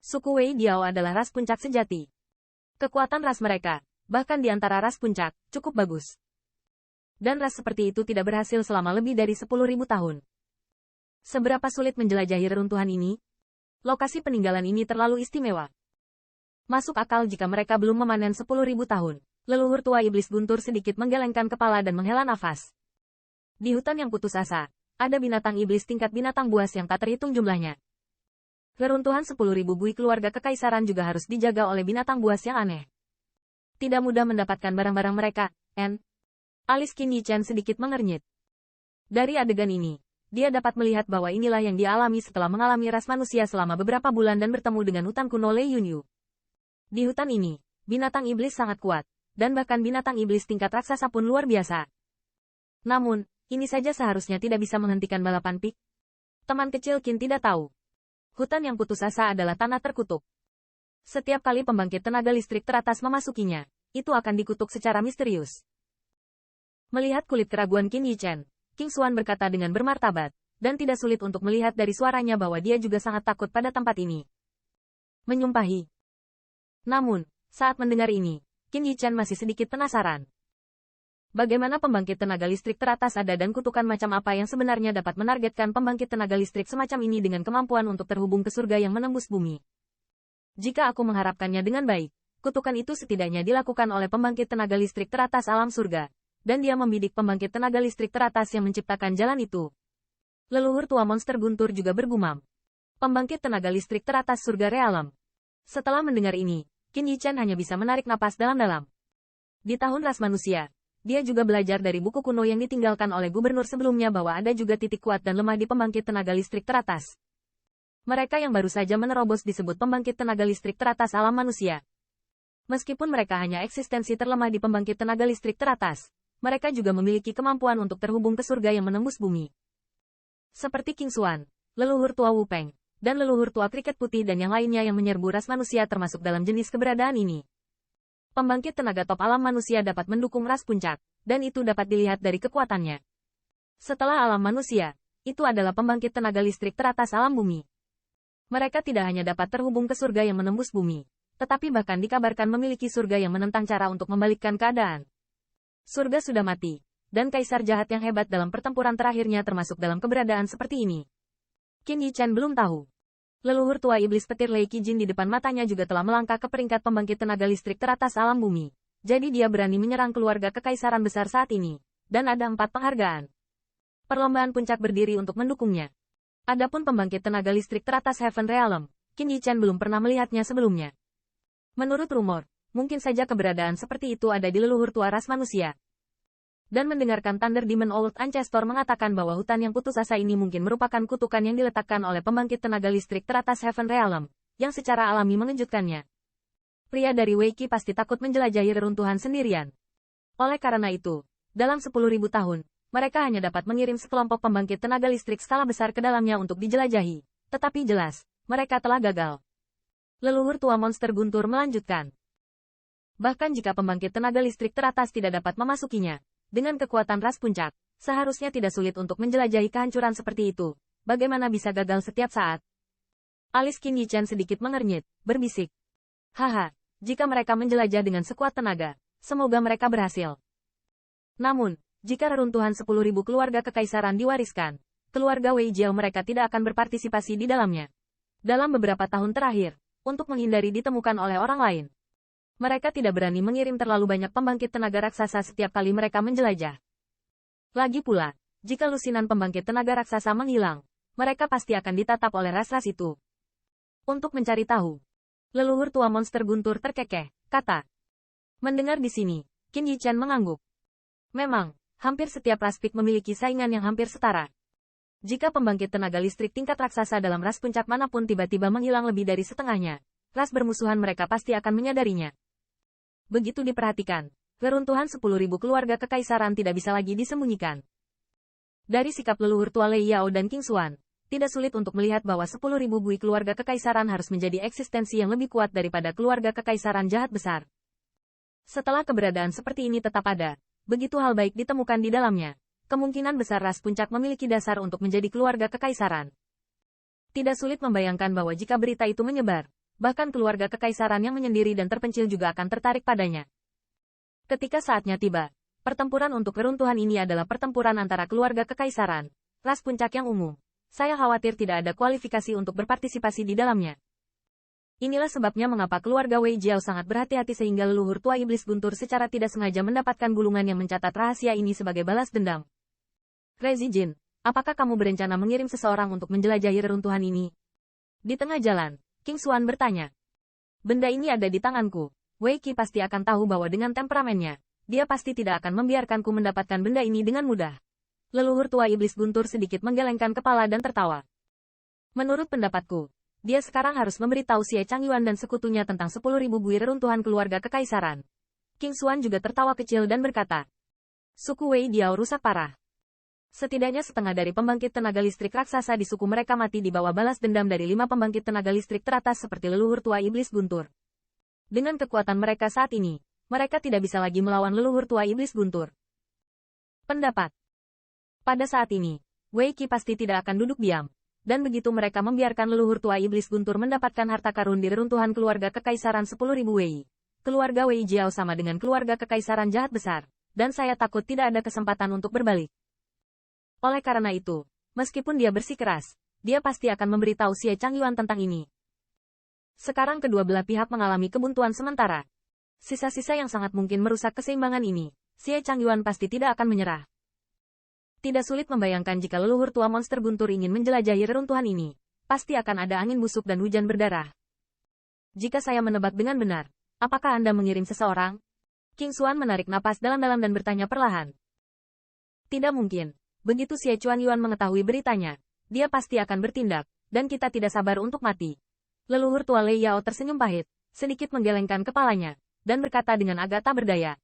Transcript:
Suku Wei Diao adalah ras puncak sejati. Kekuatan ras mereka, bahkan di antara ras puncak, cukup bagus. Dan ras seperti itu tidak berhasil selama lebih dari 10.000 tahun. Seberapa sulit menjelajahi reruntuhan ini? Lokasi peninggalan ini terlalu istimewa. Masuk akal jika mereka belum memanen 10.000 tahun. Leluhur tua iblis guntur sedikit menggelengkan kepala dan menghela nafas. Di hutan yang putus asa, ada binatang iblis tingkat binatang buas yang tak terhitung jumlahnya. Reruntuhan 10.000 bui keluarga kekaisaran juga harus dijaga oleh binatang buas yang aneh. Tidak mudah mendapatkan barang-barang mereka, N. Alis Qin Yichen sedikit mengernyit. Dari adegan ini, dia dapat melihat bahwa inilah yang dia alami setelah mengalami ras manusia selama beberapa bulan dan bertemu dengan hutan kuno Lei Yunyu. Di hutan ini, binatang iblis sangat kuat, dan bahkan binatang iblis tingkat raksasa pun luar biasa. Namun, ini saja seharusnya tidak bisa menghentikan balapan pik. Teman kecil Qin tidak tahu. Hutan yang putus asa adalah tanah terkutuk. Setiap kali pembangkit tenaga listrik teratas memasukinya, itu akan dikutuk secara misterius. Melihat kulit keraguan Qin Yichen, King Xuan berkata dengan bermartabat, dan tidak sulit untuk melihat dari suaranya bahwa dia juga sangat takut pada tempat ini. Menyumpahi. Namun, saat mendengar ini, Qin Yichen masih sedikit penasaran. Bagaimana pembangkit tenaga listrik teratas ada dan kutukan macam apa yang sebenarnya dapat menargetkan pembangkit tenaga listrik semacam ini dengan kemampuan untuk terhubung ke surga yang menembus bumi. Jika aku mengharapkannya dengan baik, kutukan itu setidaknya dilakukan oleh pembangkit tenaga listrik teratas alam surga, dan dia membidik pembangkit tenaga listrik teratas yang menciptakan jalan itu. Leluhur tua monster guntur juga bergumam. Pembangkit tenaga listrik teratas surga realem. Setelah mendengar ini, Qin Yichen hanya bisa menarik napas dalam-dalam. Di tahun ras manusia, dia juga belajar dari buku kuno yang ditinggalkan oleh gubernur sebelumnya bahwa ada juga titik kuat dan lemah di pembangkit tenaga listrik teratas. Mereka yang baru saja menerobos disebut pembangkit tenaga listrik teratas alam manusia. Meskipun mereka hanya eksistensi terlemah di pembangkit tenaga listrik teratas, mereka juga memiliki kemampuan untuk terhubung ke surga yang menembus bumi. Seperti King Xuan, leluhur tua Wu Peng, dan leluhur tua kriket putih dan yang lainnya yang menyerbu ras manusia termasuk dalam jenis keberadaan ini. Pembangkit tenaga top alam manusia dapat mendukung ras puncak, dan itu dapat dilihat dari kekuatannya. Setelah alam manusia, itu adalah pembangkit tenaga listrik teratas alam bumi. Mereka tidak hanya dapat terhubung ke surga yang menembus bumi, tetapi bahkan dikabarkan memiliki surga yang menentang cara untuk membalikkan keadaan. Surga sudah mati, dan kaisar jahat yang hebat dalam pertempuran terakhirnya termasuk dalam keberadaan seperti ini. Qin Yichen belum tahu. Leluhur tua iblis petir Lei Qijin di depan matanya juga telah melangkah ke peringkat pembangkit tenaga listrik teratas alam bumi. Jadi dia berani menyerang keluarga kekaisaran besar saat ini. Dan ada 4 penghargaan. Perlombaan puncak berdiri untuk mendukungnya. Adapun pembangkit tenaga listrik teratas Heaven Realm, Qin Yichen belum pernah melihatnya sebelumnya. Menurut rumor, mungkin saja keberadaan seperti itu ada di leluhur tua ras manusia. Dan mendengarkan Thunder Demon Old Ancestor mengatakan bahwa hutan yang putus asa ini mungkin merupakan kutukan yang diletakkan oleh pembangkit tenaga listrik teratas Heaven Realm, yang secara alami mengejutkannya. Pria dari Wei Qi pasti takut menjelajahi reruntuhan sendirian. Oleh karena itu, dalam 10.000 tahun, mereka hanya dapat mengirim sekelompok pembangkit tenaga listrik skala besar ke dalamnya untuk dijelajahi. Tetapi jelas, mereka telah gagal. Leluhur tua monster guntur melanjutkan. Bahkan jika pembangkit tenaga listrik teratas tidak dapat memasukinya, dengan kekuatan ras puncak, seharusnya tidak sulit untuk menjelajahi kehancuran seperti itu. Bagaimana bisa gagal setiap saat? Alis Qin Yichen sedikit mengernyit, berbisik. Haha, jika mereka menjelajah dengan sekuat tenaga, semoga mereka berhasil. Namun, jika reruntuhan 10.000 keluarga kekaisaran diwariskan, keluarga Wei Jiao mereka tidak akan berpartisipasi di dalamnya. Dalam beberapa tahun terakhir, untuk menghindari ditemukan oleh orang lain, mereka tidak berani mengirim terlalu banyak pembangkit tenaga raksasa setiap kali mereka menjelajah. Lagi pula, jika lusinan pembangkit tenaga raksasa menghilang, mereka pasti akan ditatap oleh ras-ras itu. Untuk mencari tahu, leluhur tua monster guntur terkekeh, kata. Mendengar di sini, Qin Yichen mengangguk. Memang, hampir setiap ras pik memiliki saingan yang hampir setara. Jika pembangkit tenaga listrik tingkat raksasa dalam ras puncak manapun tiba-tiba menghilang lebih dari setengahnya, ras bermusuhan mereka pasti akan menyadarinya. Begitu diperhatikan, reruntuhan 10.000 keluarga kekaisaran tidak bisa lagi disembunyikan. Dari sikap leluhur tua Lei Yao dan King Xuan, tidak sulit untuk melihat bahwa 10.000 bui keluarga kekaisaran harus menjadi eksistensi yang lebih kuat daripada keluarga kekaisaran jahat besar. Setelah keberadaan seperti ini tetap ada, begitu hal baik ditemukan di dalamnya, kemungkinan besar ras puncak memiliki dasar untuk menjadi keluarga kekaisaran. Tidak sulit membayangkan bahwa jika berita itu menyebar, Bahkan keluarga kekaisaran yang menyendiri dan terpencil juga akan tertarik padanya. Ketika saatnya tiba, pertempuran untuk keruntuhan ini adalah pertempuran antara keluarga kekaisaran, ras puncak yang ungu. Saya khawatir tidak ada kualifikasi untuk berpartisipasi di dalamnya. Inilah sebabnya mengapa keluarga Wei Jiao sangat berhati-hati sehingga leluhur tua iblis guntur secara tidak sengaja mendapatkan gulungan yang mencatat rahasia ini sebagai balas dendam. Crazy Jin, apakah kamu berencana mengirim seseorang untuk menjelajahi reruntuhan ini? Di tengah jalan, King Xuan bertanya. Benda ini ada di tanganku. Wei Qi pasti akan tahu bahwa dengan temperamennya, dia pasti tidak akan membiarkanku mendapatkan benda ini dengan mudah. Leluhur tua iblis guntur sedikit menggelengkan kepala dan tertawa. Menurut pendapatku, dia sekarang harus memberitahu Xie Changyuan dan sekutunya tentang 10.000 buih reruntuhan keluarga kekaisaran. King Xuan juga tertawa kecil dan berkata, suku Wei Diao rusak parah. Setidaknya setengah dari pembangkit tenaga listrik raksasa di suku mereka mati di bawah balas dendam dari 5 pembangkit tenaga listrik teratas seperti leluhur tua iblis guntur. Dengan kekuatan mereka saat ini, mereka tidak bisa lagi melawan leluhur tua iblis guntur. Pendapat. Pada saat ini, Wei Qi pasti tidak akan duduk diam. Dan begitu mereka membiarkan leluhur tua iblis guntur mendapatkan harta karun di reruntuhan keluarga kekaisaran 10.000 Wei. Keluarga Wei Jiao sama dengan keluarga kekaisaran jahat besar. Dan saya takut tidak ada kesempatan untuk berbalik. Oleh karena itu, meskipun dia bersikeras, dia pasti akan memberitahu Xie Changyuan tentang ini. Sekarang kedua belah pihak mengalami kebuntuan sementara. Sisa-sisa yang sangat mungkin merusak keseimbangan ini, Xie Changyuan pasti tidak akan menyerah. Tidak sulit membayangkan jika leluhur tua monster guntur ingin menjelajahi reruntuhan ini, pasti akan ada angin busuk dan hujan berdarah. Jika saya menebak dengan benar, apakah Anda mengirim seseorang? King Xuan menarik napas dalam-dalam dan bertanya perlahan. Tidak mungkin. Begitu Xie Chuanyuan mengetahui beritanya, dia pasti akan bertindak, dan kita tidak sabar untuk mati. Leluhur tua Lei Yao tersenyum pahit, sedikit menggelengkan kepalanya, dan berkata dengan agak tak berdaya.